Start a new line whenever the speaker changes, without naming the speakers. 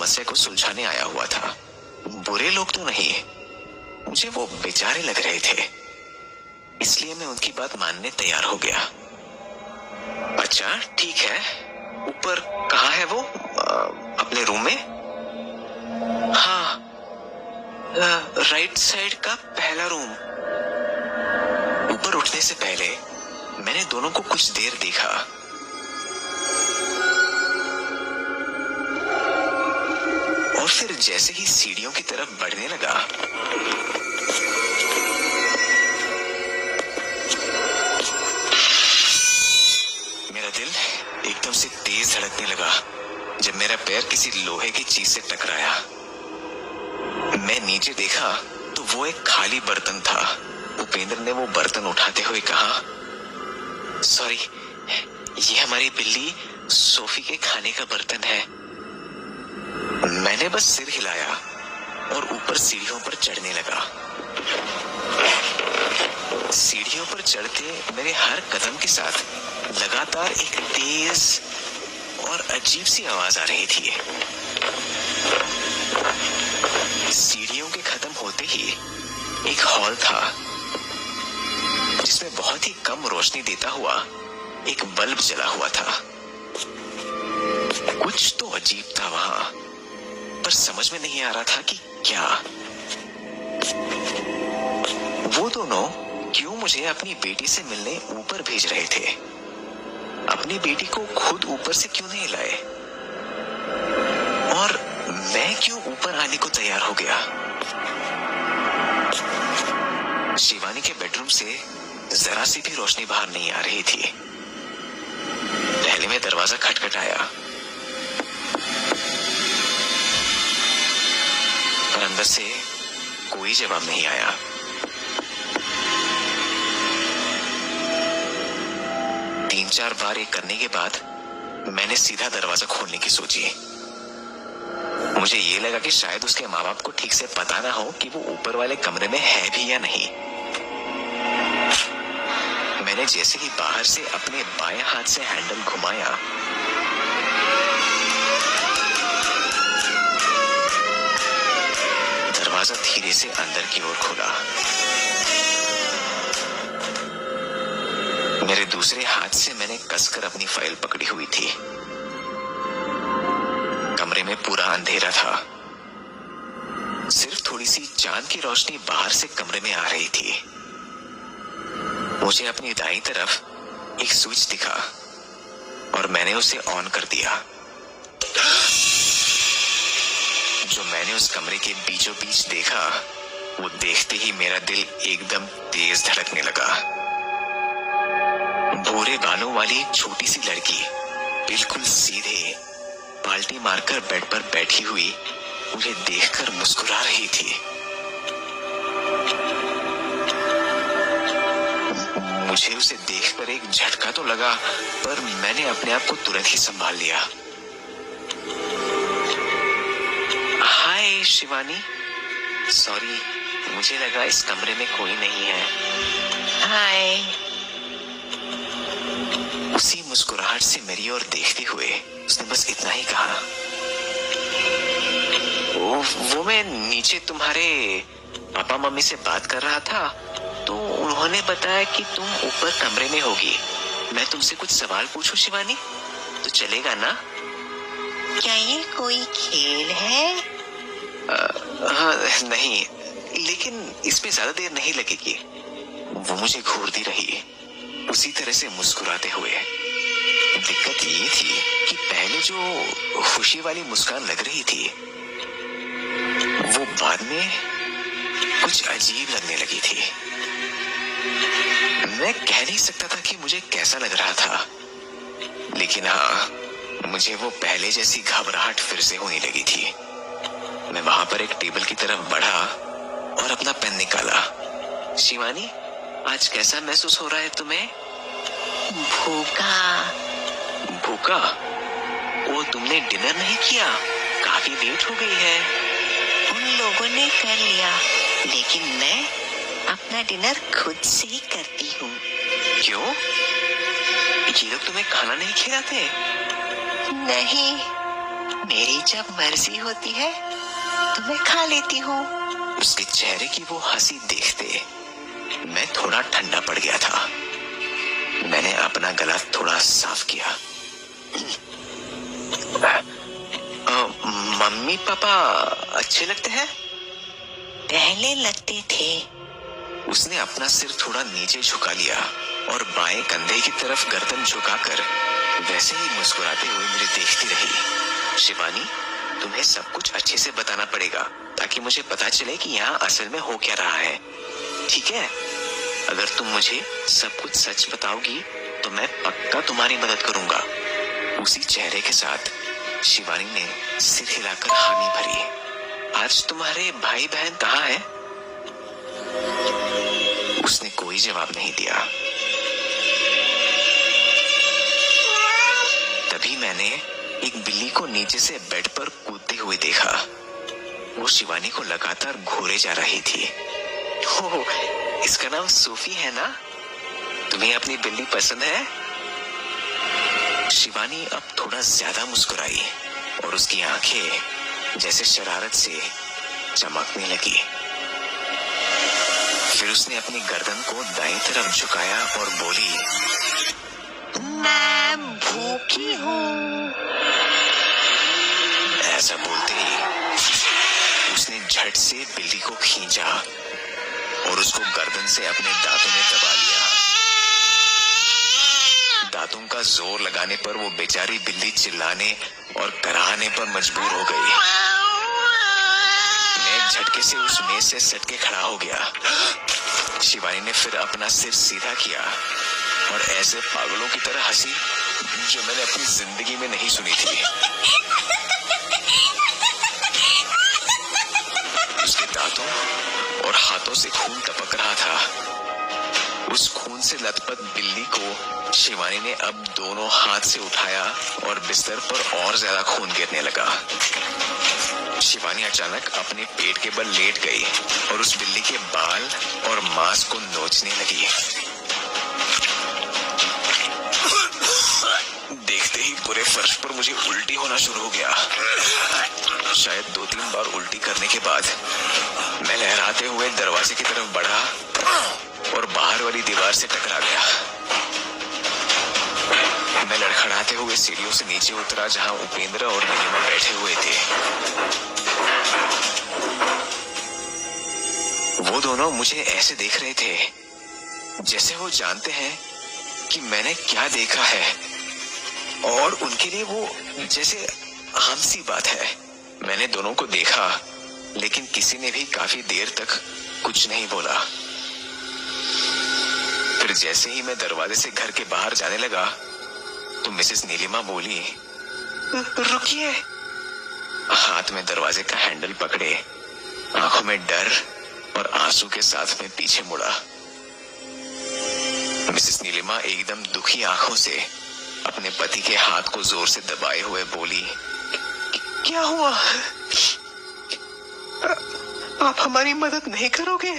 समस्या को सुलझाने आया हुआ था। बुरे लोग तो नहीं, मुझे वो बेचारे लग रहे थे, इसलिए मैं उनकी बात मानने तैयार हो गया। अच्छा ठीक है, ऊपर कहाँ है वो? अपने रूम में? हाँ, राइट साइड का पहला रूम। ऊपर उठने से पहले मैंने दोनों को कुछ देर देखा। और फिर जैसे ही सीढ़ियों की तरफ बढ़ने लगा, मेरा दिल एकदम से तेज धड़कने लगा जब मेरा पैर किसी लोहे की चीज से टकराया। मैं नीचे देखा तो वो एक खाली बर्तन था। उपेंद्र ने वो बर्तन उठाते हुए कहा, सॉरी, ये हमारी बिल्ली सोफी के खाने का बर्तन है। मैंने बस सिर हिलाया और ऊपर सीढ़ियों पर चढ़ने लगा। सीढ़ियों पर चढ़ते मेरे हर कदम के साथ लगातार एक तेज और अजीब सी आवाज आ रही थी। सीढ़ियों के खत्म होते ही एक हॉल था जिसमें बहुत ही कम रोशनी देता हुआ एक बल्ब जला हुआ था। कुछ तो अजीब था वहां, पर समझ में नहीं आ रहा था कि क्या। वो दोनों क्यों मुझे अपनी बेटी से मिलने ऊपर भेज रहे थे? अपनी बेटी को खुद ऊपर से क्यों नहीं लाए? और मैं क्यों ऊपर आने को तैयार हो गया? शिवानी के बेडरूम से जरा सी भी रोशनी बाहर नहीं आ रही थी। पहले में दरवाजा खटखटाया, पर अंदर से कोई जवाब नहीं आया। तीन चार बार ये करने के बाद मैंने सीधा दरवाजा खोलने की सोची। मुझे ये लगा कि शायद उसके माँ बाप को ठीक से पता ना हो कि वो ऊपर वाले कमरे में है भी या नहीं। मैंने जैसे ही बाहर से अपने बाएं हाथ से हैंडल घुमाया, दरवाजा धीरे से अंदर की ओर खुला। मेरे दूसरे हाथ से मैंने कसकर अपनी फाइल पकड़ी हुई थी। कमरे में पूरा अंधेरा था, सिर्फ थोड़ी सी चांद की रोशनी बाहर से कमरे में आ रही थी। मुझे अपनी दाईं तरफ एक स्विच दिखा और मैंने उसे ऑन कर दिया। जो मैंने उस कमरे के बीचों बीच देखा, वो देखते ही मेरा दिल एकदम तेज धड़कने लगा। भूरे बालों वाली एक छोटी सी लड़की बिल्कुल सीधे बाल्टी मारकर बेड पर बैठी हुई मुझे देखकर मुस्कुरा रही थी। मुझे उसे देखकर एक झटका तो लगा, पर मैंने अपने आप को तुरंत ही संभाल लिया। हाय शिवानी, सॉरी, मुझे लगा इस कमरे में कोई नहीं है। हाय। उसी मुस्कुराहट से मेरी ओर देखते हुए उसने बस इतना ही कहा। वो मैं नीचे तुम्हारे पापा मम्मी से बात कर रहा था, तो उन्होंने बताया कि तुम ऊपर कमरे में होगी। मैं तुमसे कुछ सवाल पूछूं शिवानी? तो चलेगा ना?
क्या ये कोई खेल है?
हाँ, नहीं, लेकिन इसमें ज्यादा देर नहीं लगेगी। वो मुझे घूरती रही, उसी तरह से मुस्कुराते हुए। दिक्कत ये थी कि पहले जो खुशी वाली मुस्कान लग रही थी, वो बाद में कुछ अजीब लगने लगी थी। मैं कह नहीं सकता था कि मुझे कैसा लग रहा था, लेकिन हाँ, मुझे वो पहले जैसी घबराहट फिर से होने लगी थी। मैं वहां पर एक टेबल की तरफ बढ़ा और अपना पेन निकाला। शिवानी, आज कैसा महसूस हो रहा है तुम्हें?
भूखा।
भूखा? वो तुमने डिनर नहीं किया? काफी लेट हो गई है।
उन लोगों ने कर लिया, लेकिन मैं अपना डिनर खुद से ही करती हूँ।
क्यों? ये लोग तुम्हें खाना नहीं खिलाते?
नहीं, मेरी जब मर्जी होती है तो मैं खा लेती हूँ।
उसके चेहरे की वो हंसी देखते मैं थोड़ा ठंडा पड़ गया था। मैंने अपना गला थोड़ा साफ किया। मम्मी पापा अच्छे लगते हैं?
पहले लगते थे।
उसने अपना सिर थोड़ा नीचे झुका लिया और बाएं कंधे की तरफ गर्दन झुकाकर वैसे ही मुस्कुराते हुए मुझे देखती रही। शिवानी, तुम्हें सब कुछ अच्छे से बताना पड़ेगा ताकि मुझे पता चले कि यहाँ असल में हो क्या रहा है, ठीक है? अगर तुम मुझे सब कुछ सच बताओगी तो मैं पक्का तुम्हारी मदद करूंगा। उसी चेहरे के साथ शिवानी ने सिर हिलाकर हामी भरी। आज तुम्हारे भाई बहन कहाँ हैं? उसने कोई जवाब नहीं दिया। तभी मैंने एक बिल्ली को नीचे से बेड पर कूदते हुए देखा। वो शिवानी को लगातार घूरे जा रही थी। ओह, इसका नाम सूफी है ना? तुम्हें अपनी बिल्ली पसंद है? शिवानी अब थोड़ा ज्यादा मुस्कुराई और उसकी आंखें जैसे शरारत से चमकने लगी। फिर उसने अपनी गर्दन को दाईं तरफ झुकाया और बोली,
मैं भूखी हूँ।
ऐसा बोलते ही उसने झट से बिल्ली को खींचा और उसको गर्दन से अपने दांतों में दबा लिया। दांतों का जोर लगाने पर वो बेचारी बिल्ली चिल्लाने और कराहने पर मजबूर हो गई। मैं झटके से उस मेज से सटके खड़ा हो गया। शिवानी ने फिर अपना सिर सीधा किया और ऐसे पागलों की तरह हंसी जो मैंने अपनी जिंदगी में नहीं सुनी थी। उसके दांतों और हाथों से खून टपक रहा था। उस खून से लथपथ बिल्ली को शिवानी ने अब दोनों हाथ से उठाया और बिस्तर पर और ज्यादा खून गिरने लगा। शिवानी अचानक अपने पेट के बल लेट गई और उस बिल्ली के बाल और मांस को नोचने लगी। देखते ही पूरे फर्श पर मुझे उल्टी होना शुरू हो गया। शायद 2-3 बार उल्टी करने के बाद मैं लहराते हुए दरवाजे की तरफ बढ़ा और बाहर वाली दीवार से टकरा गया। मैं लड़खड़ाते हुए सीढ़ियों से नीचे उतरा जहां उपेंद्र और नीलिमा बैठे हुए थे। वो दोनों मुझे ऐसे देख रहे थे जैसे वो जानते हैं कि मैंने क्या देखा है और उनके लिए वो जैसे आम सी बात है। मैंने दोनों को देखा लेकिन किसी ने भी काफी देर तक कुछ नहीं बोला। फिर जैसे ही मैं दरवाजे से घर के बाहर जाने लगा तो मिसेस नीलिमा बोली, रुकिए। हाथ में दरवाजे का हैंडल पकड़े, आंखों में डर और आंसू के साथ में पीछे मुड़ा। मिसेस नीलिमा एकदम दुखी आंखों से अपने पति के हाथ को जोर से दबाए हुए बोली, क्या हुआ? आप हमारी मदद नहीं करोगे?